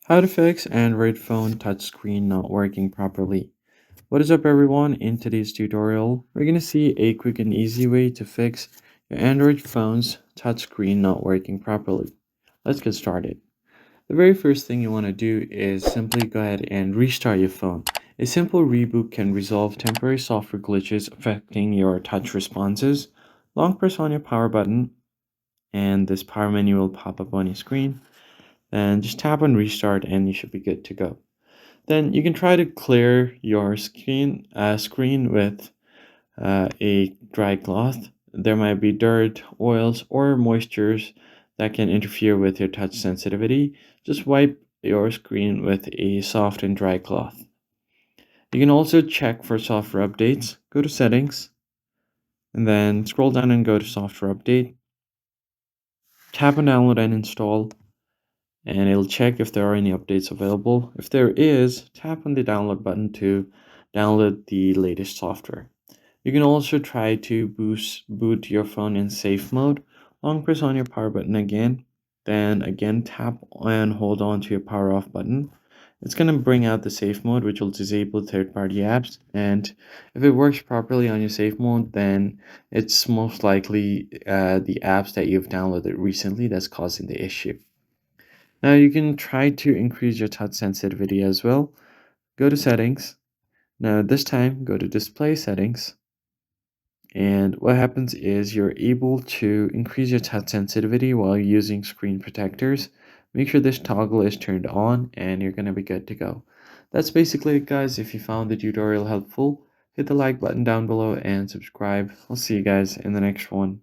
How to fix Android phone touchscreen not working properly. What is up everyone? In today's tutorial, we're going to see a quick and easy way to fix your Android phone's touchscreen not working properly. Let's get started. The very first thing you want to do is simply go ahead and restart your phone. A simple reboot can resolve temporary software glitches affecting your touch responses. Long press on your power button and this power menu will pop up on your screen. Then just tap on restart and you should be good to go. Then you can try to clear your screen with a dry cloth. There might be dirt, oils, or moistures that can interfere with your touch sensitivity. Just wipe your screen with a soft and dry cloth. You can also check for software updates. Go to settings and then scroll down and go to software update. Tap on download and install, and it'll check if there are any updates available. If there is, tap on the download button to download the latest software. You can also try to boot your phone in safe mode. Long press on your power button again, then again tap and hold on to your power off button. It's going to bring out the safe mode, which will disable third-party apps, and if it works properly on your safe mode, then it's most likely the apps that you've downloaded recently that's causing the issue. Now you can try to increase your touch sensitivity as well. Go to settings. Now this time go to display settings. And what happens is you're able to increase your touch sensitivity while using screen protectors. Make sure this toggle is turned on and you're going to be good to go. That's basically it, guys. If you found the tutorial helpful, hit the like button down below and subscribe. I'll see you guys in the next one.